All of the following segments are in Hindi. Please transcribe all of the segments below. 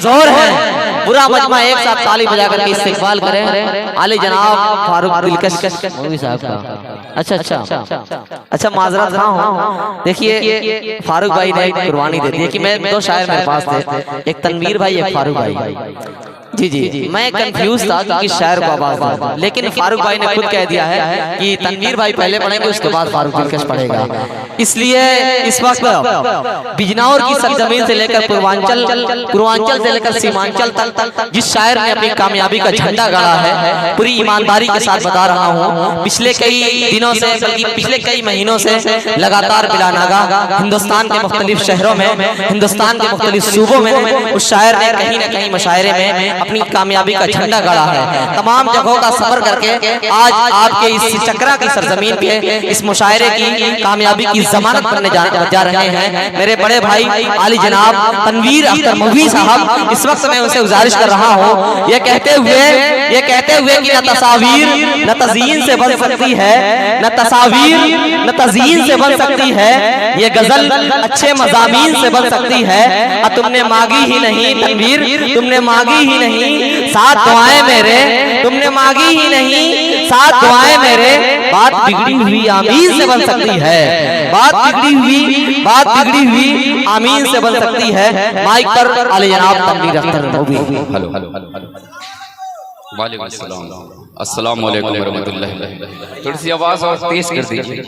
जोर है। पूरा मजमा एक साथ ताली बजा करके इस्तेकबाल करें आली जनाब फारूक दिलकश मौलवी साहब का। अच्छा माजरत हाँ हो। देखिए फारूक भाई ने कुर्बानी दे दी है कि मैं दो शायर मेरे पास थे, एक तनवीर भाई एक फारूक भाई। जी मैं कंफ्यूज था कि किस शायर को आवाज दूं, लेकिन फारूक भाई ने खुद कह दिया है कि तनवीर भाई पहले पढ़ेंगे उसके बाद फारूक दिलकश पढ़ेगा। इसलिए इस वक्त बिजनौर की सरजमीन से लेकर पूर्वांचल से लेकर सीमांचल तक जिस शायर ने अपनी कामयाबी का झंडा गाड़ा है, पूरी ईमानदारी के साथ बता रहा हूँ, पिछले कई दिनों से बल्कि पिछले कई महीनों से लगातार बिला नागा हिंदुस्तान के मुख्तलिफ शहरों में, हिंदुस्तान के मुख्तलिफ सूबों में उस शायर ने कहीं न कहीं मुशायरे में अपनी कामयाबी का झंडा गाड़ा है। तमाम जगहों का सफर करके आज आपके इस चक्रा की सरजमीन पे इस मुशायरे की कामयाबी की जमानत करने जा रहे हैं मेरे बड़े भाई आली जनाब तनवीर अख्तर मौलवी साहब। इस वक्त मैं उनसे गुजारिश कर रहा हूँ ये कहते हुए कि न तस्वीर न तज़ीन से बन सकती है, न तस्वीर न तज़ीन से बन सकती है, ये गजल अच्छे मज़ामीन से बन सकती है। तुमने मांगी ही नहीं तनवीर, तुमने मांगी ही नहीं साथ दुआएं मेरे, तुमने मांगी ही नहीं साथ दुआएं मेरे, बात बिगड़ी हुई आमीन से बन सकती है, बात बिगड़ी हुई आमीन से बन सकती है। माइक पर आले जनाब तनवीर अख्तर मौलवी। हेलो वालेकुम अस्सलाम, अस्सलाम वालेकुम रहमतुल्लाह। थोड़ी सी आवाज और तेज कर दीजिए।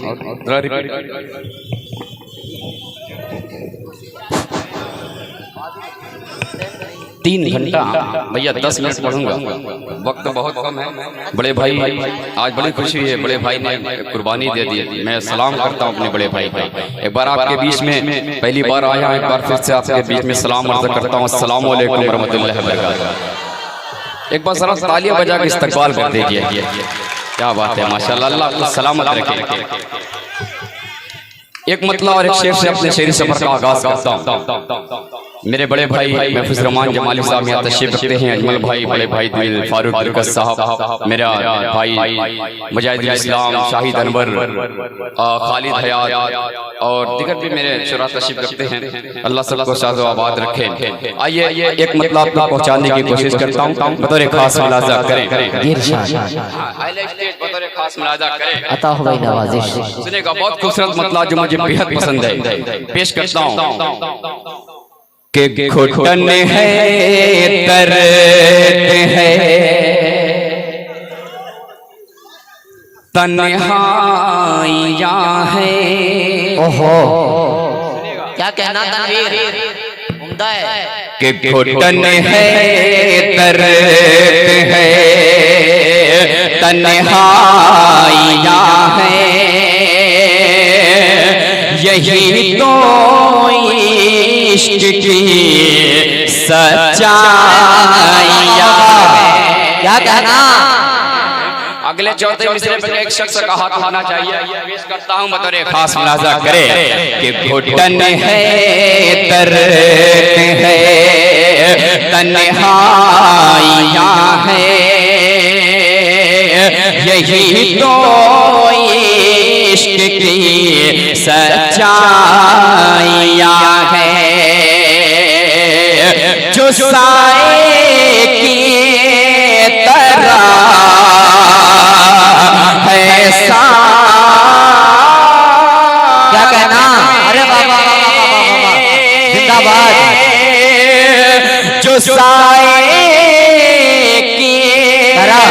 3 घंटा भैया 10 मिनट पढ़ूंगा, वक्त बहुत कम है। बड़े भाई आज बड़ी खुशी है, बड़े भाई ने कुर्बानी दे दी। मैं सलाम करता हूँ अपने बड़े भाई को। एक बार आपके बीच में पहली बार आया, एक बार फिर से आपके बीच में सलाम अर्ज़ करता हूँ। अस्सलाम वालेकुम रहमतुल्लाहि व बरकातहू। एक बार जरा तालियां बजा के इस्तकबाल कर दीजिए। क्या बात है, माशाल्लाह, अल्लाह आपको सलामत रखे। एक मतला और एक शेर से अपने शेरी सफर का आगाज करता हूँ। मेरे बड़े भाई महफूज रहमान जमाली साहब यहाँ तशरीफ रखते हैं। अजमल भाई, बड़े भाई दिल फारूक दिलकश साहब, मेरा भाई मुजाहिदुल इस्लाम शाहिद अनवर, खालिद हयात और दिगर भी मेरे शुरा तशरीफ रखते हैं। अल्लाह सबको शाज़ो आबाद रखे। आइए एक मतलब आपको पहुँचाने की कोशिश करता हूँ, बतौर खास मुलाजा करें। सुनेगा बहुत खूबसूरत मतलब जो मुझे बेहद पसंद है, पेश करता हूँ। के घुटन है दर्द है तन्हाइयाँ है। ओहो क्या कहना तनवीर, उम्दा है। के घुटन है दर्द है तन्हाइयाँ है, यही तो इश्क की सच्चाइयाँ। क्या कहना? अगले चौथे मिसरे पर एक शख्स का हाथ होना चाहिए। पेश करता हूँ बतौर खास मुलाजा करे कि घुटन है दर्द है तन्हाइयाँ है, यही तो इश्क की सच्चाइयाँ है। जो साए की तरह है सा, क्या कहना? अरे बाबा जिंदाबाद। जो साए की तरह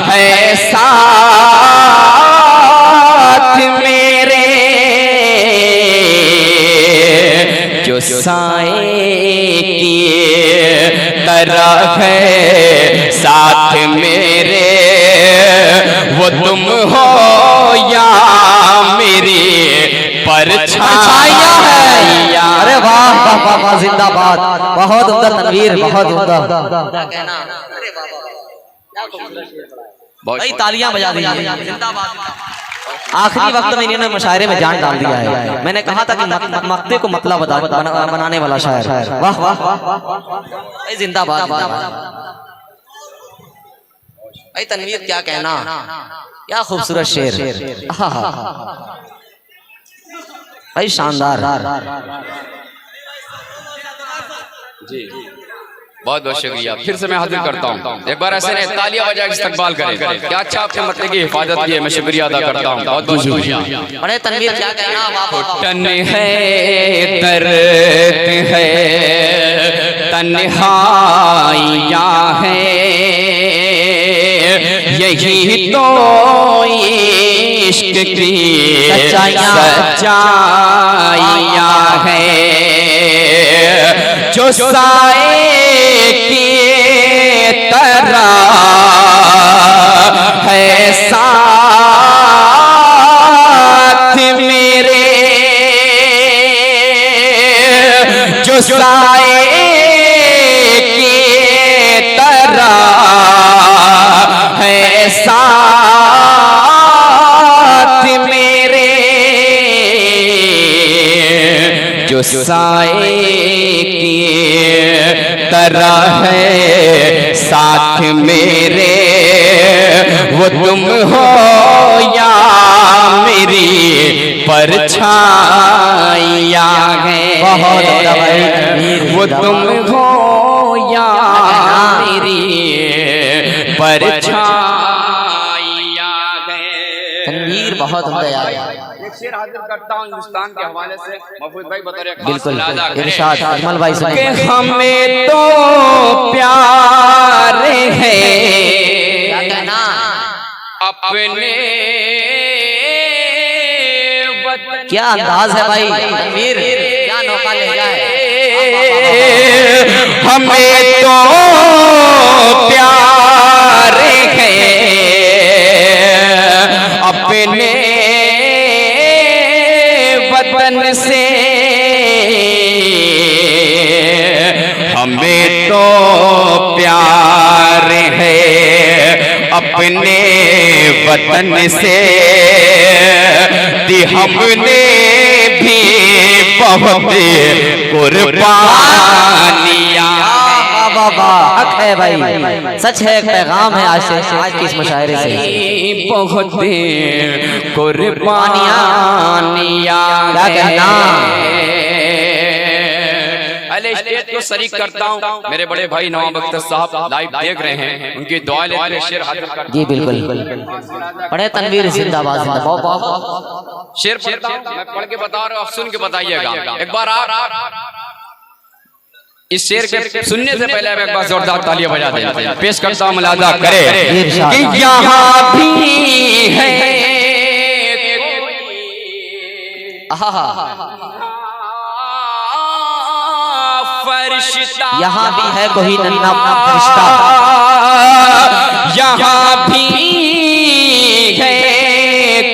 है साथ मेरे, जो साए की तरह है साथ मेरे, वो तुम हो या मेरी परछाइयाँ है। अरे वाह वाह वाह वाह, जिंदाबाद। बहुत उम्दा तनवीर, बहुत उम्दा। भाई तालियां बजा दीजिए, जिंदाबाद। आखिरी वक्त में इन्होंने मुशायरे में जान डाल दिया है। मैंने कहा था कि मक्ते को मतला बनाने वाला शायर। वाह वाह वाह, जिंदाबाद। भाई तनवीर क्या कहना, क्या खूबसूरत शेर, भाई शानदार। जी बहुत बहुत शुक्रिया। फिर से मैं हाजिर करता हूँ, एक बार ऐसे नहीं तालियां बजा के इस्तकबाल करें। क्या अच्छा आपने मरते की हिफाजत की है, मैं शुक्रिया अदा करता हूँ, बहुत बहुत शुक्रिया। बड़े तनवीर क्या कहना, घुटन है दर्द है तन्हाइयाँ है, यही तो इश्क की सच्चाइयाँ है, जो साए की तरह है साथ मेरे, जो साए की तरह है साथ मेरे, जो साए की तरह है साथ मेरे, वो तुम हो या मेरी परछाइयाँ हैं, वो तुम हो या मेरी परछाइयाँ हैं। तनवीर बहुत उम्दा यार। एक शेर हाजिर करता हूँ हिंदुस्तान के हवाले से, महफूज भाई बता रहे बिल्कुल इरशाद अजमल भाई से। कि हमें तो प्यार है क्या कहना, अपने वतन, क्या अंदाज है भाई तनवीर, क्या नौका लहजा है। हमें तो प्यार है अपने वतन से, हमें तो प्यार है अपने वतन से, दी हमने भी बहुत कुर्बानियाँ। हक है भाई, सच है, एक पैगाम है आज से, आज की इस मुशायरे से। बहुत कुर्बानियाँ क्या कहना। पहले स्टेज को शरीक करता हूँ, मेरे बड़े भाई नवाब अख्तर साहब लाइव देख रहे हैं, उनकी दुआ लेते शेर हाजिर करता हूं। जी बिल्कुल, बड़े तनवीर जिंदाबाद जिंदाबाद। शेर पढ़ता हूं, मैं पढ़ के बता रहा हूँ, आप सुन के बताइएगा। एक बार आप इस शेर के सुनने से पहले एक बार जोरदार तालियां बजा देते हैं। पेश करता हूँ, मुलाजा करे कि यहाँ भी है फरिश्ता, यहाँ भी है कोई नन्हा फरिश्ता, यहाँ भी है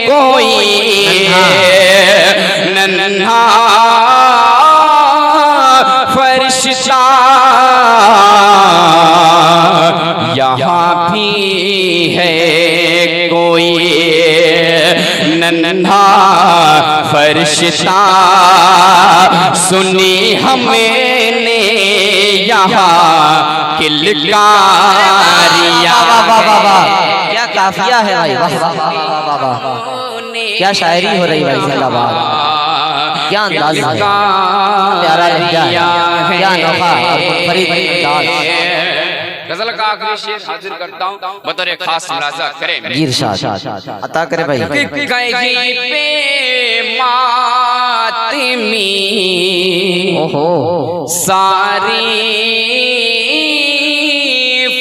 कोई नन्हा फरिश्ता, यहाँ भी है कोई नन्हा फरिश्ता, सुनी हमने यहाँ किलकारियाँ। क्या काफिया है भाई, वाह वाह वाह वाह वाह, क्या शायरी हो रही भाई, जिंदाबाद, क्या अंदाज है, प्यारा लहजा है, क्या अनोखा और मुनफरिद अंदाज। गजल का आखिरी शेर हाजिर करता हूँ, बतौर खास मुलाजा करें इरशाद अता करे भाई। कहीं पे मातमी ओहो सारी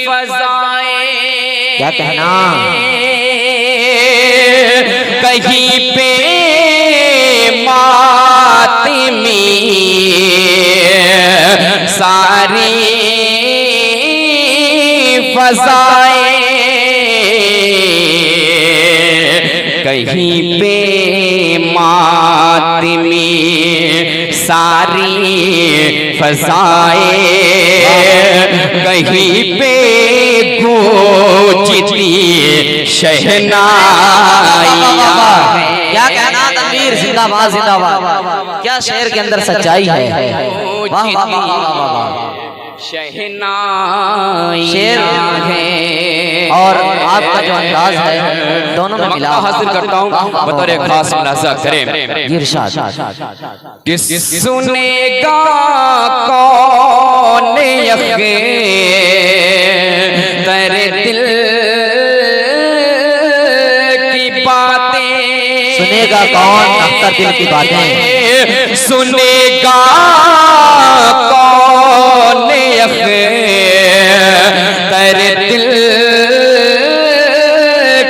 फजाएं, क्या कहना, कहीं पे मातमी सारी फजाएं, कहीं पे मातमी सारी फजाएं, कहीं पे गूंजती शहनाइयाँ। क्या कहना तनवीर, जिंदाबाद जिंदाबाद, क्या शेर के अंदर सच्चाई है, वाह वाह वाह वाह वाह। शेर है और आपका जो अंदाज है, दोनों में मिला। हासिल करता हूँ, बतौर खास मुलाजा करें इरशाद कि सुनेगा कौन तेरे दिल की बातें सुनेगा कौन अख्तर दिल की बातें, सुनेगा कौन तेरे दिल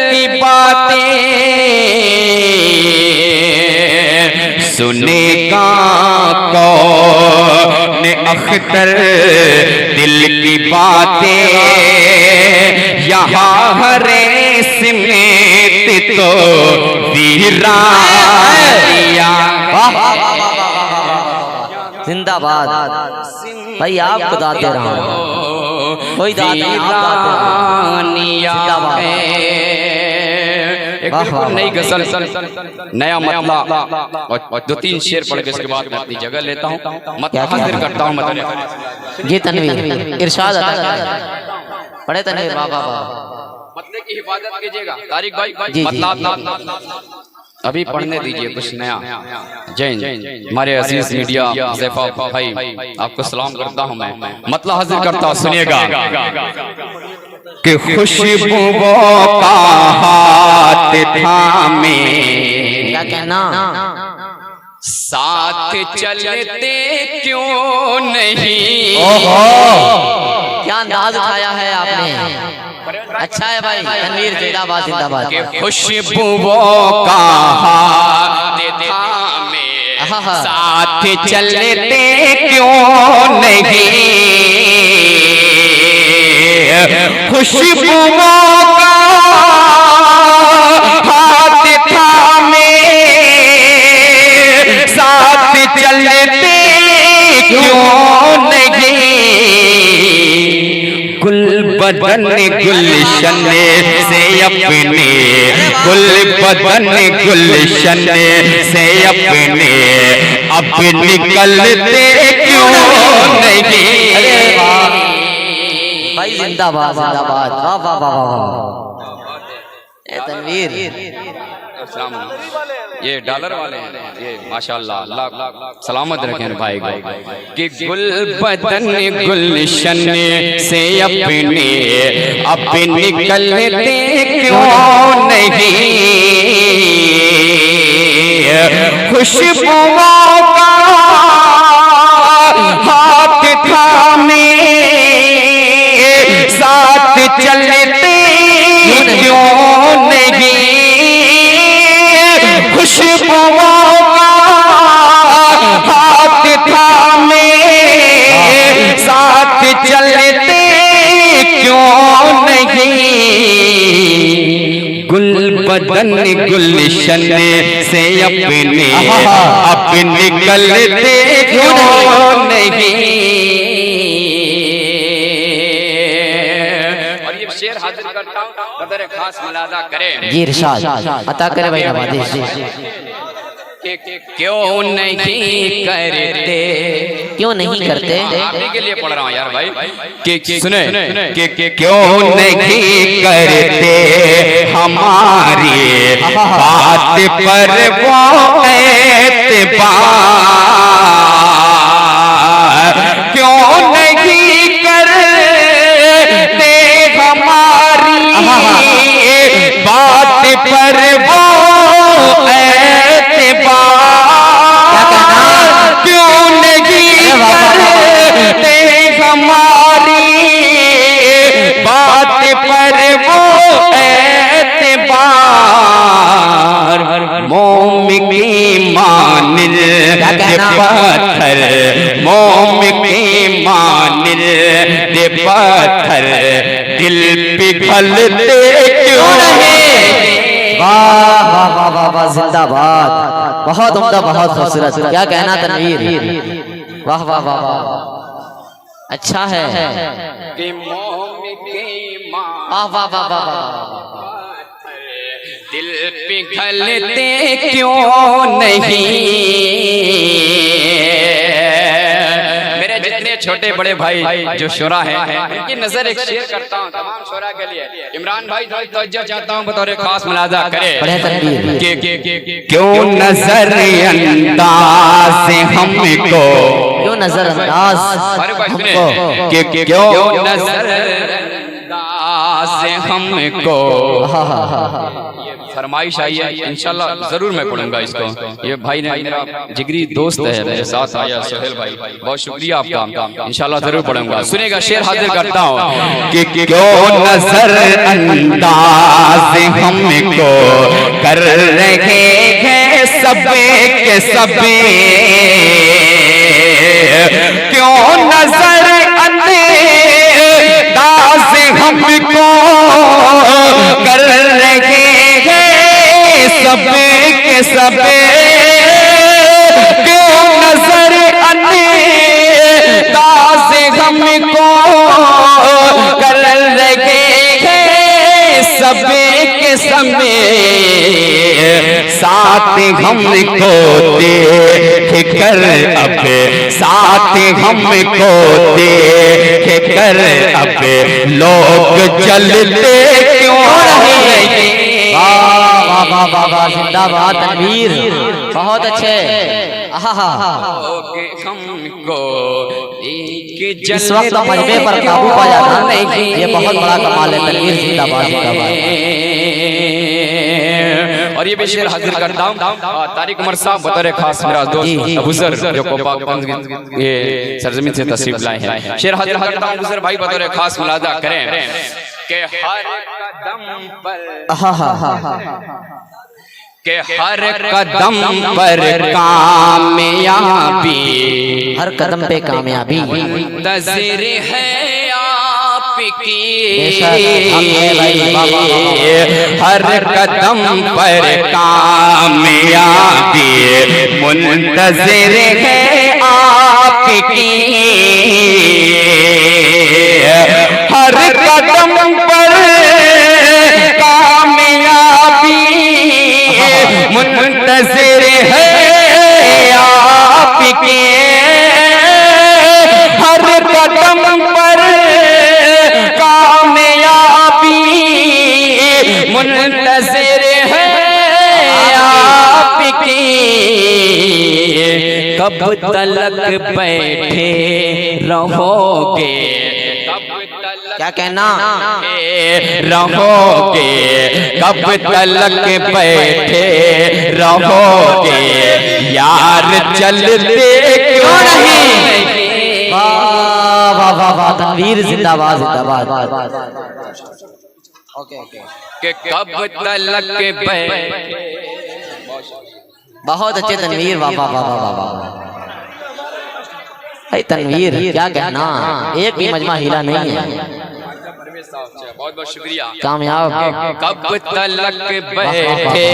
की बातें, सुनेगा कौन अख्तर दिल की बातें, यहाँ हरे सिमत तो वीरानिया। जिंदाबाद भाई, आपको दाद दे रहा हूँ, कोई दाद नहीं, आप दाद दे रहे हैं। जिंदाबाद। एक बिल्कुल नई गजल, नया मतला और 2-3 शेर पढ़ के इसके बाद मैं अपनी जगह लेता हूँ, मतला हाजिर करता हूँ। जी तनवीर इरशाद अता करें, पढ़े तनवीर। वाह वाह वाह, मतले की हिफाजत कीजिएगा तारिक भाई। जी, मतला अभी पढ़ने दीजिए कुछ नया। जैन हमारे अजीज मीडिया ज़ैफा भाई, आपको सलाम करता हूँ मैं, मतला हाजिर करता हूँ, सुनिएगा कि खुशबुओं का हाथ थामे, क्या कहना, साथ चलते क्यों नहीं। ओहो, क्या अंदाज उठाया है आपने, अच्छा है भाई। तनवीर जिंदाबाद जिंदाबाद। खुशबुओं का हाथ थामे, साथ चलते क्यों नहीं, खुशबुओं का हाथ थामे, साथ चलते क्यों नहीं, गुल बदन गुलशन से अपने, गुल बदन गुलशन से अपने अब निकलते क्यों नहीं। भाई जिंदाबाद जिंदाबाद, वाह वाह वाह वाह। ए तनवीर, ये डॉलर वाले हैं, ये माशाल्लाह, अल्लाह सलामत रखें भाई को। कि गुल बदन गुलशन से अपने अब निकलते क्यों नहीं, खुशबुओं का हाथ थामे, साथ चलते क्यों नहीं, खुशबुओं का हाथ थामे, साथ चलते क्यों नहीं, गुल बदन गुलशन से अपने अब निकलते क्यों नहीं। और ये शेर हाजिर करता हूँ, कदर खास मलादा करें। जी इरशाद अता करे भाई नवाजिश। क्यों नहीं करते, क्यों नहीं करते, आप ही के लिए पढ़ रहा हूँ यार भाई। कि सुने कि क्यों नहीं करते हमारी बात पर वो एतबार, क्यों नहीं करते हमारी बात पर वो क्यों नहीं करते हमारी बात पर वो एतबार, मोम की मानिल पत्थर, मोम की मानिल पत्थर, दिल पिघलते क्यों नहीं। वाह वाह वाह वाह वाह, जिंदाबाद, बहुत उम्दा, बहुत खूबसूरत, क्या कहना तनवीर, वाह वाह वाह वाह, अच्छा है। कि मोम की वाह वाह वाह वाह वाह, दिल पिघलते क्यों नहीं। मेरे जितने छोटे बड़े भाई जो शोरा हैं, उनकी नजर एक शेर करता हूँ तमाम शोरा के लिए। इमरान भाई थोड़ी तवज्जो चाहता हूँ, बतौर खास मुलाजा करे। क्यों नजर अंदाज हमको, क्यों नजरअंदाज हमको, क्यों नजरअंदाज हमको। ये फरमाइश आई है, इंशाल्लाह जरूर मैं पढ़ूंगा इसको। ये भाई ने, मेरा जिगरी दोस्त है, मेरे साथ आया सोहेल भाई, बहुत शुक्रिया आपका, इंशाल्लाह जरूर पढ़ूंगा। सुनेगा, शेर हाजिर करता हूँ कि क्यों नजरअंदाज हमको कर रहे हैं सब के सब, क्यों नजरअंदाज हमको कर रहे हैं सब के सब, क्यों नजरअंदाज हमको कर रहे हैं सब के सब, साथ हमको देख कर अब, साथ हमको देख कर अब लोग जलते क्यों रहेंगे। वाह वाह वाह वाह, जिंदाबाद तनवीर, बहुत अच्छे। हमको इस वक्त मजमे पर काबू पा जाना ये बहुत बड़ा कमाल है। तनवीर जिंदाबाद जिंदाबाद। और ये भी शेर हाजिर करता हूँ, तारिक उमर साहब बतौर खास मेरा दोस्त अबूजर जो कोपागंज ये सरजमीन से तशरीफ लाए हैं। शेर हाजिर करता हूँ अबूजर भाई, बतौर खास मुलाजा करें कि हर कदम पर, के हर कदम पर कामयाबी, हर कदम पे कामयाबी मुंतज़िर है आपकी, हर कदम पर कामयाबी मुंतज़िर है आपकी, हर कदम पर कामयाबी मुंतज़िर है आपके, हर कदम पर कामयाबी मुंतज़िर है आपके। कब तलक बैठे रहोगे, क्या कहना रहोगे, कब तलक बैठे रहोगे यार चलते क्यों नहीं। वाह वाह वाह वाह, तनवीर जिंदाबाद जिंदाबाद। कि कब तलक बैठे, बहुत अच्छे तनवीर, वाह वाह वाह वाह वाह। तनवीर क्या कहना, एक भी मजमा हिला नहीं है। बहुत बहुत शुक्रिया, कामयाब। कब तलक बैठे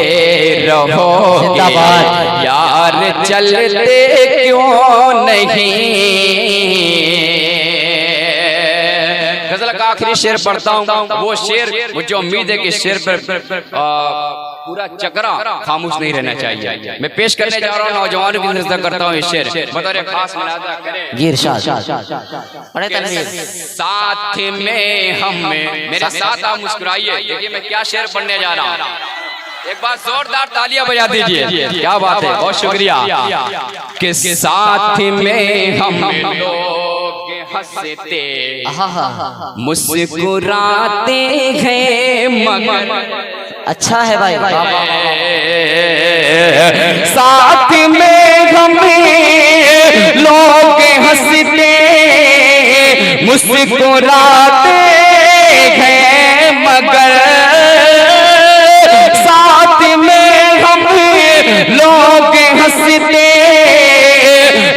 रहो यार चलते क्यों नहीं। गजल का आखिरी शेर पढ़ता हूँ, वो शेर मुझे उम्मीद है कि शेर पर पूरा चक्रा खामोश नहीं रहना चाहिए। मैं पेश करने जा रहा हूँ, नौजवानों की नजर करता हूँ ये शेर, बतौर खास मुलाजा करें। जी इरशाद। बड़े तनवीर। साथ में हम, मेरे साथ आप मुस्कुराइए, देखिए मैं क्या शेर पढ़ने जा रहा हूँ। एक बार जोरदार तालियां बजा दीजिए, क्या बात है, बहुत शुक्रिया। कि साथ में हम लोग हंसते मुस्कुराते हैं मगर, अच्छा है भाई, साथ में हम लोग हंसते मुस्कुराते हैं मगर, साथ में हम लोग हंसते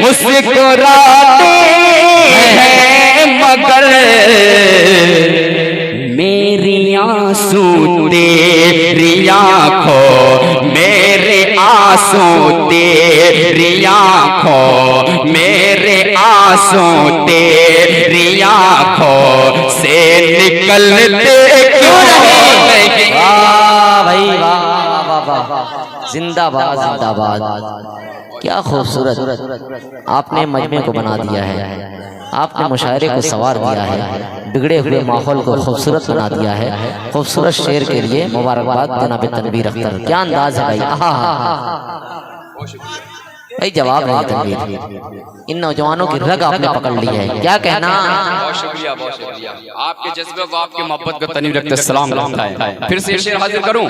मुस्कुराते हैं मगर, मेरी आंसू तेरी आँखों, मेरे आंसू तेरी आँखों, मेरे आंसू तेरी आँखों से निकलते क्यों नहीं। वाह भाई वाह वाह वाह, जिंदाबाद जिंदाबाद। क्या खूबसूरत आपने मजमे को बना दिया है, आपने मुशायरे को सवार दिया है, बिगड़े हुए माहौल को खूबसूरत बना दिया है। खूबसूरत शेर के लिए मुबारकबाद जनाब तनवीर अख्तर, क्या अंदाज है भाई। भाई जवाब नहीं तनवीर, इन नौजवानों की रग आपने पकड़ ली है, क्या कहना। बहुत शुक्रिया, बहुत शुक्रिया। आपके जज्बे को, आपकी मोहब्बत को तनीब रखते सलाम करता है। फिर से शेर हाजिर करूं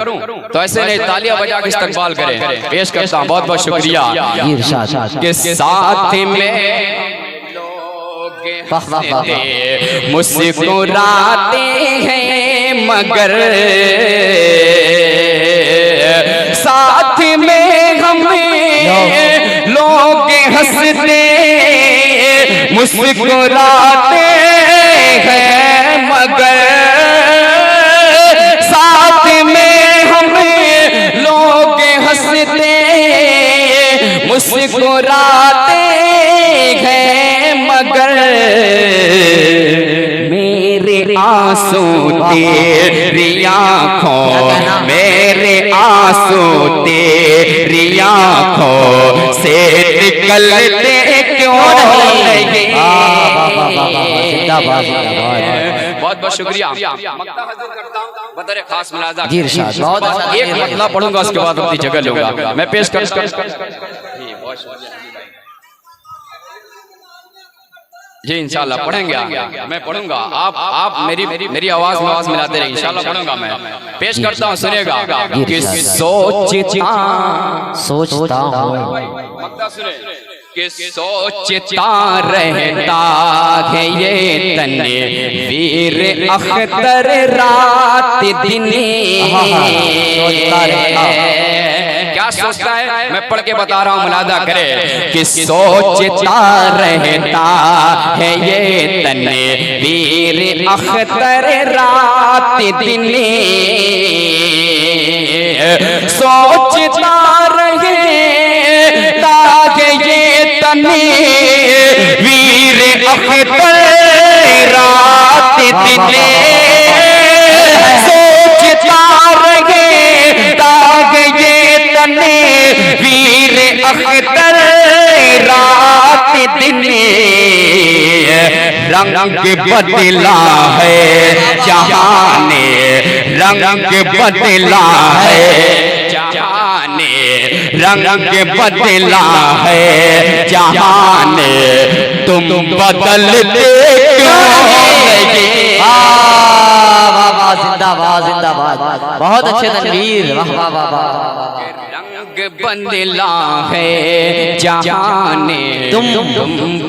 तो ऐसे नहीं, तालियां बजा के इस्तकबाल करें। पेश करता हूं, बहुत बहुत शुक्रिया। के साथ में मुस्कुराते हैं मगर साथ में हमें लोग हंसते मुस्कुराते हैं मगर साथ में हमें लोग हंसते मुस्कुराते हैं मगर मेरे आंसू तेरी आँखों, मेरे आंसू तेरी आँखों से निकलते क्यों नहीं। बहुत बहुत शुक्रिया। बतरे खास मुलाजा एक मतला पढ़ूंगा, उसके बाद अपनी जगह लूंगा। मैं पेश कर जी इंशाल्लाह पढ़ेंगे आगे, मैं पढ़ूंगा। आप मेरी आवाज में आवाज मिलाते रहिए, इंशाल्लाह पढ़ूंगा। मैं पेश करता हूँ, सुनिएगा। कि सोचता हूँ कि सोचता रहता है ये तनवीर अख्तर रात दिन। क्या सोचता है, मैं पढ़ के बता रहा हूँ, मुलादा करे। कि सोचता रहता है ये तनवीर अख्तर रात दिन। सोचता रहता है ये तनवीर अख्तर रात दिन। सोचता रहता है ये तनवीर अख्तर रात दिन। रंग बदला है जहां ने, रंग बदला है जहां ने, रंग बदला है जहां ने, तुम बदलते क्यों नहीं। वाह वाह, जिंदाबाद जिंदाबाद, बहुत अच्छे तनवीर, वाह वाह वाह वाह। रंग बदला है जहां ने, तुम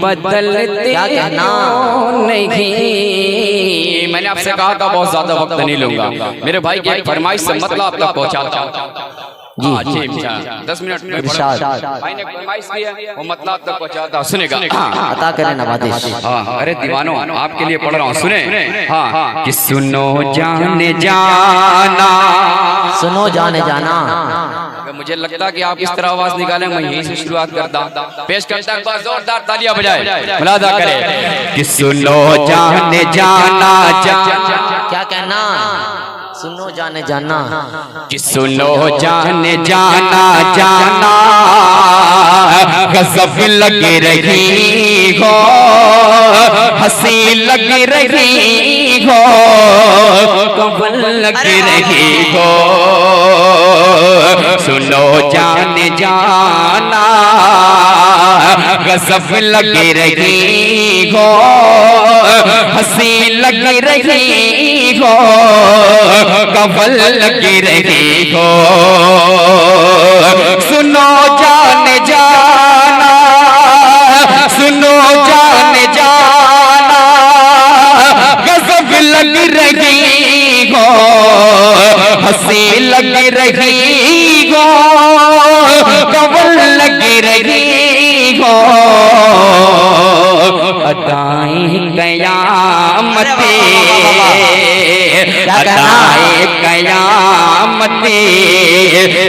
बदलते क्यों नहीं। मैंने आपसे कहा था बहुत ज्यादा वक्त नहीं लूंगा, मेरे भाई की एक फरमाइश से मतलब आप तक पहुंचाता जी। 10 मिनट में भाई ने फरमाइश की है, वो मतलब तक पहुंचाता। सुनेगा, अता करें नवाजिश। हाँ, अरे दीवानों, आपके लिए पढ़ रहा हूँ, सुने। हाँ, कि सुनो जाने जाना, सुनो जाने जाना। मुझे लगता कि आप इस तरह आवाज निकालें, मैं यहीं से शुरुआत करता। पेश करता है, बस जोरदार तालियां बजाए, मुलादा करें। कि सुनो जाने जाना, क्या कहना, सुनो जाने जाना। कि सुनो जाने जाना, जाना गजब लग रही हो, हंसी लग रही हो, कमल लग रही हो। सुनो जाने जाना गजब लग रही हो, हंसी लग रही हो, कमल लग रही हो। सुनो जाने जाना, सुनो जाने जाना गजब लग रही हो, हंसी लग रही हो, कमल लग रही हो। अदाएं कयामते, अदाएं कयामते,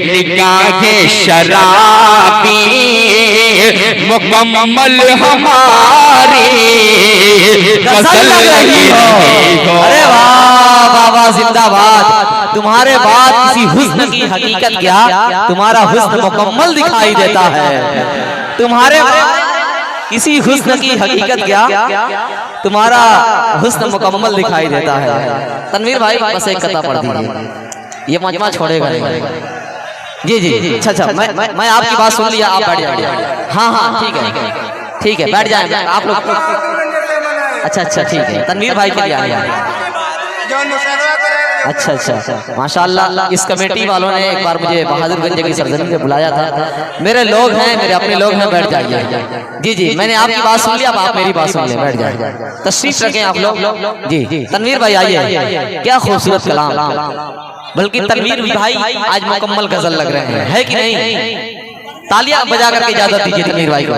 निगाहे शराबी मुकम्मल हमारी गजल रही हो। अरे वाह वाह वाह, जिंदाबाद। तुम्हारे बाद किसी हुस्न की हकीकत क्या, तुम्हारा हुस्न मुकम्मल दिखाई देता है। तुम्हारे किसी हुस्न की हकीकत क्या, तुम्हारा हुस्न मुकम्मल दिखाई देता है। तनवीर भाई बस एक कथा पढ़ दीजिए, ये मजमा छोड़ेगा नहीं। जी जी, अच्छा अच्छा, मैं आपकी बात सुन लिया, आप बैठ जाइए। हाँ हाँ ठीक है ठीक है, बैठ जाए आप लोग। अच्छा अच्छा ठीक है, तनवीर भाई के लिए आए। अच्छा अच्छा, माशाल्लाह इस कमेटी वालों ने एक बार मुझे बहादुरगंज की सरजमी में बुलाया था। मेरे लोग हैं, मेरे अपने लोग हैं, बैठ जाइए। जी जी, मैंने आपकी बात सुन लिया, अब आप मेरी बात सुन लें, बैठ जाइए, तशरीफ रखें आप लोग। जी जी, तनवीर भाई आइए, क्या खूबसूरत कलाम, बल्कि तनवीर भाई आज मुकम्मल गजल लग रहे हैं, है कि नहीं? तालियां बजा करके इजाजत दीजिए तनवीर भाई को।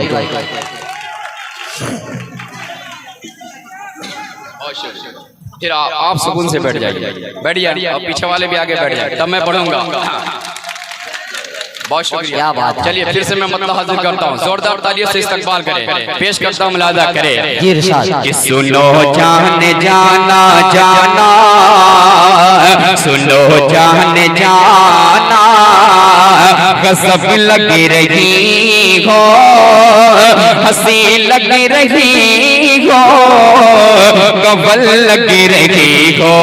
फिर आप सुकून से बैठ जाइए, बैठ जाइए, अब पीछे वाले भी आगे बैठ जाए, तब मैं पढ़ूंगा। बहुत शुक्रिया, बात। चलिए फिर से मैं मतलब हाजिर करता हूँ, जोरदार तालियों से इस्तकबाल करें, पेश करता हूँ, मुलाजा करें। जी इरशाद। कि सुनो जाने जाना जाना, सुनो जाने जाना, गजब लगी रही हो, हंसी लगी रही हो, कवल लगी रही हो।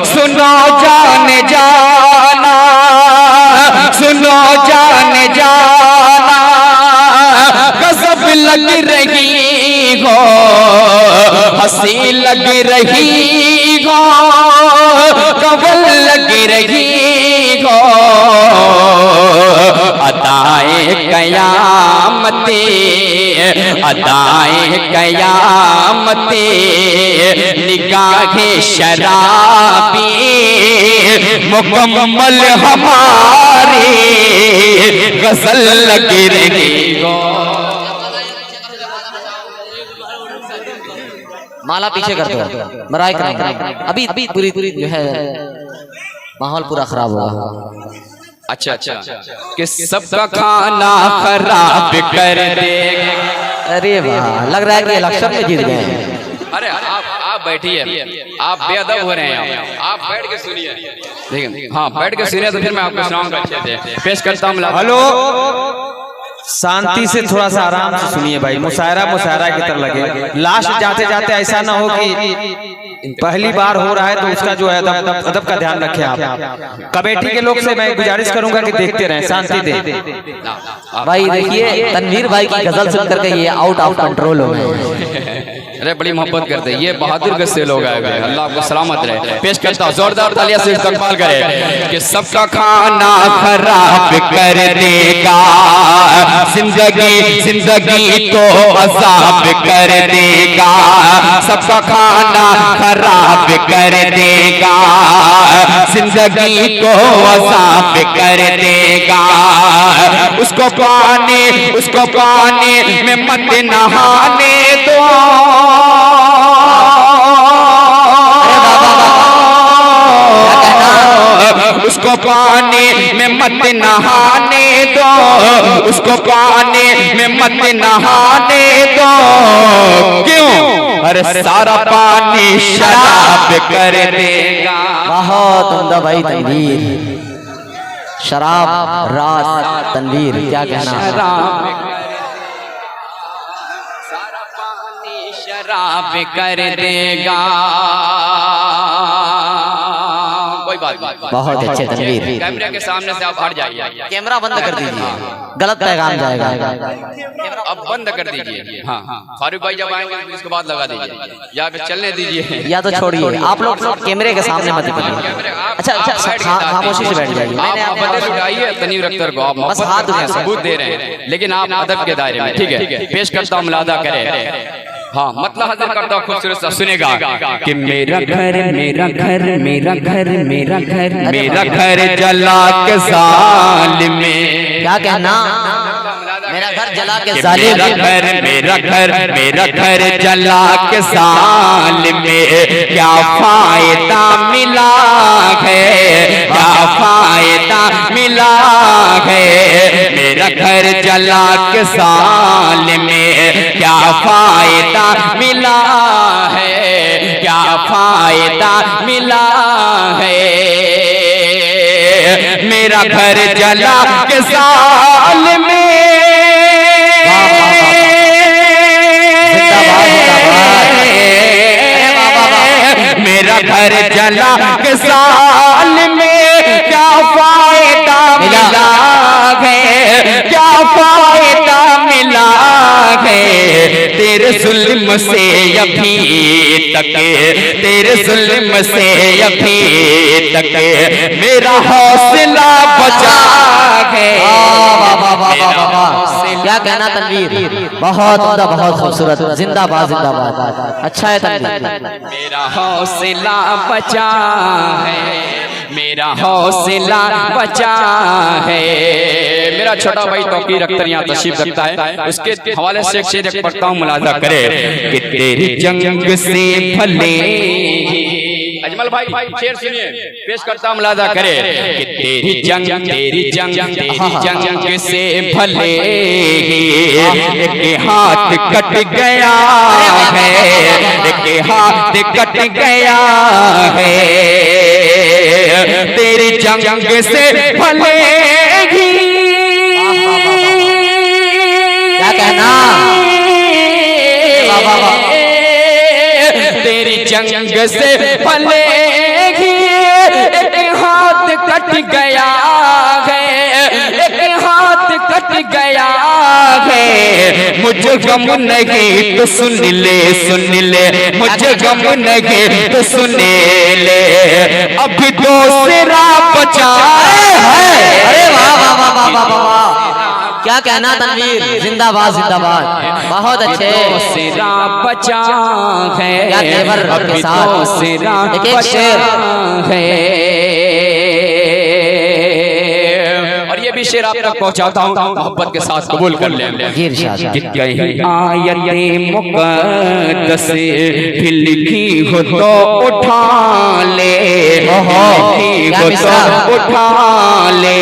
सुनो जाने जाना, सुनो जाने जाना, गजब लग रही हो, हंसी लग रही हो, कवल लग रही हो। अदाए कयामते, अदाए कयामते, निगाहे शराबी मुकम्मल हमारी गजल लगी रही हो। माला पीछे कर दो, बराए करम, अभी पूरी जो है माहौल पूरा खराब होगा। अच्छा अच्छा, कि सबका खाना खराब कर दे। अरे वाह, लग रहा है कि इलेक्शन में जीत गए। अरे आप बैठिए, आप बेअदब हो रहे हैं, आप बैठ के सुनिए। देखिए, हाँ बैठ के सुनिए, तो फिर मैं आपको सुनाऊंगा अच्छे से। पेश करता हूँ। हेलो, शांति से थोड़ा सा आराम से सुनिए भाई, मुशायरा की तरह लगे। लास्ट जाते जाते ऐसा ना हो कि पहली बार हो रहा है तो उसका जो है अदब का ध्यान रखें आप। कमेटी के लोग से मैं गुजारिश करूंगा कि देखते रहें, शांति दे। भाई देखिए, तनवीर भाई की गजल सुन करके ये आउट ऑफ कंट्रोल हो गए। अरे बड़ी मोहब्बत करते हैं, ये बहादुर गज से लोग आए हुए हैं, अल्लाह आपको सलामत रहे। पेश करता हूँ, जोरदार तालियां से इस्तकबाल करें। कि सबका खाना खराब कर देगा, जिंदगी जिंदगी को अजाब कर देगा। सबका खाना खराब कर देगा, जिंदगी को अजाब कर देगा। उसको पानी में मत नहाने दो, उसको पानी में मत नहाने दो, उसको पानी में मत नहाने दो। क्यों? अरे सारा पानी शराब कर देगा। बहुत उम्दा भाई तनवीर, शराब रात तनवीर, क्या कहना। सारा पानी शराब कर देगा। कोई बात नहीं, बहुत अच्छे तनवीर। कैमरे के सामने से आप हट जाइए, कैमरा बंद कर दीजिए, गलत पैगाम जाएगा। अब बंद कर दीजिए। हाँ, फारूक भाई जब आएंगे तो उसके बाद लगा दीजिए, या फिर चलने दीजिए, या तो छोड़िए, आप लोग कैमरे के सामने मत करिए। अच्छा अच्छा, खामोशी से बैठ जाइए। आप मोहब्बत उठाइए तनवीर अख्तर को, आप बस हाथ मोहब्बत का सबूत दे रहे हैं, लेकिन आप अदब के दायरे में। ठीक है, पेश करता हूँ, मुलादा करें। हाँ मतलब हाजिर करता हूँ, खूबसूरत सा सुनेगा। कि मेरा घर मेरा घर मेरा घर मेरा घर मेरा घर जला के जालिम में। क्या कहना, मेरा घर जला के मेरा जालिम। घर मेरा घर मेरा घर जला के जालिम में। क्या फायदा मिला है, क्या फायदा मिला है। मेरा घर जला के जालिम में। क्या फायदा मिला है, क्या फायदा मिला है। मेरा घर जला के जालिम में। मेरा घर जला के जालिम में। क्या फायदा है तेरे जुल्म से अभी तक, तेरे जुल्म से अभी तक मेरा हौसला बचा है। क्या कहना तनवीर, बहुत उम्दा, बहुत खूबसूरत, जिंदाबाद जिंदाबाद, अच्छा है तनवीर। मेरा हौसला बचा है, मेरा हौसला बचा है। मेरा छोटा भाई तौकीर अख्तर यहाँ तशरीफ रखता है, उसके हवाले से एक शेर पढ़ता हूँ, मुलाजा करे कि तेरी जंग से भले, अजमल भाई शेर सुनिए, पेश करता हूँ, मुलाजा करे कि तेरी जंग से भले एक हाथ कट गया है, एक हाथ कट गया है, तेरी जंग से भले ही, क्या कहना, तेरी जंग से भले ही एक हाथ कट गया है, एक हाथ कट गया है, मुझे गम नहीं तो सुन ले, सुन ले, मुझे गम नहीं तो सुन ले, अभी दूसरा बचा है। अरे वाह वाह वाह वाह वाह वाह, क्या कहना तनवीर, जिंदाबाद जिंदाबाद, बहुत अच्छे। दूसरा बचा है, क्या तेवर के साथ एक एक शेर है। और ये भी शेर आप तक पहुंचाता हूँ, मोहब्बत के साथ कबूल कर ले। कि कहीं आयते मुक़द्दस भी लिखी हो तो उठा ले, लिखी हो तो उठा ले,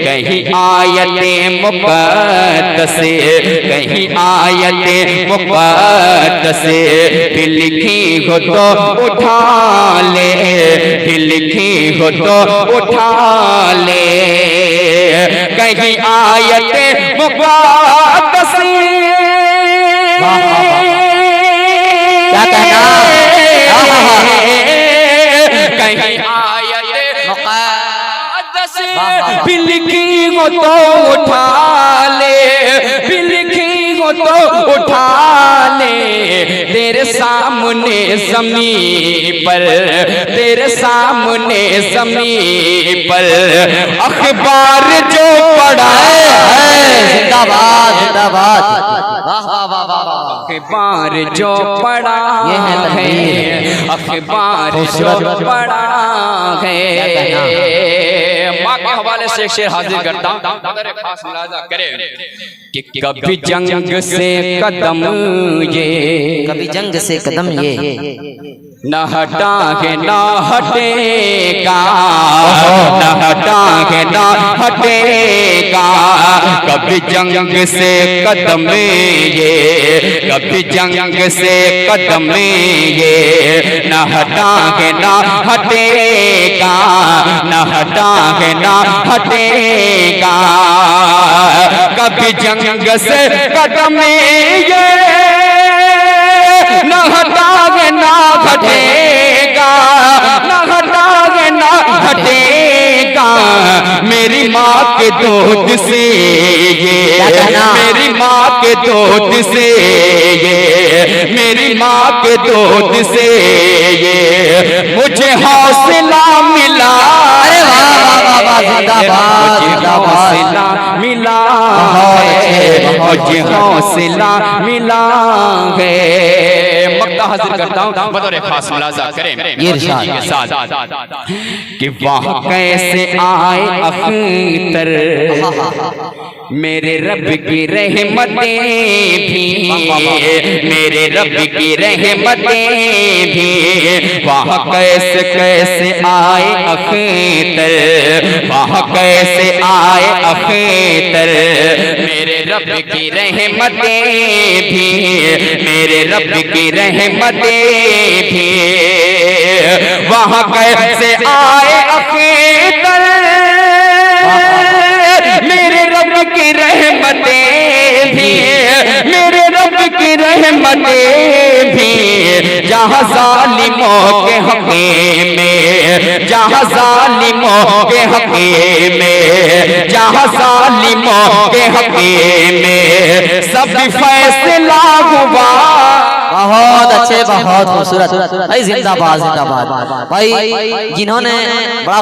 कहीं आयते मुक़द्दस, कहीं आयते मुक़द्दस भी लिखी हो तो उठा ले, भी लिखी हो तो उठा ले, कहीं आयते मुक़द्दस, क्या कहना, कहीं आयते मुक़द्दस भी लिखी हो तो उठा ले, भी लिखी हो तो उठा ले, तेरे सामने ज़मीन पर, तेरे सामने ज़मीन पर अखबार जो पड़ा है, जिंदाबाद जिंदाबाद, वाह वाह वाह वाह, अखबार जो पड़ा ये है तनवीर, अखबार जो पड़ा है। माँ के हवाले से एक शेर हाजिर करता हूँ, खास मुलाजा करे कि कभी जंग से कदम ये, कभी जंग से कदम ये न हटाके न हटेगा, न हटाके न हटेगा, कभी जंग से कदम ये, कभी जंग से कदम ये, न हटाके न हटेगा, न हटाके न हटेगा, कभी जंग से कदम ये, न हटाके न हटेगा, न हटाके न हटेगा, मेरी माँ के दूध से ये, मेरी माँ के दूध से ये, मेरी माँ के दूध से ये मुझे हौसला मिला। अरे वाह वाह वाह, जिंदाबाद जिंदाबाद, हौसला मिला है, मुझे हौसला मिला है। मक्ता हाजिर करता हूँ, बतौर खास मुलाजा करें के साथ कि वहाँ कैसे आए अख्तर, मेरे रब की रहमतें भी, मेरे रब की रहमतें भी, वहाँ कैसे कैसे आए अख्तर, वहाँ कैसे आए अख्तर, मेरे रब की रहमतें भी, मेरे रब की रहमतें भी, वहाँ कैसे आए अख्तर, मेरे रब की रहमतें भी, मेरे रब की रहमतें भी, जहाँ जालिमों के हक़े में, जहाँ जालिमों के हक़े में, जहाँ जालिमों के हक़े में सब फैसला हुआ। बहुत अच्छे, बहुत खूबसूरत भाई, जिंदाबाद जिंदाबाद भाई। जिन्होंने बड़ा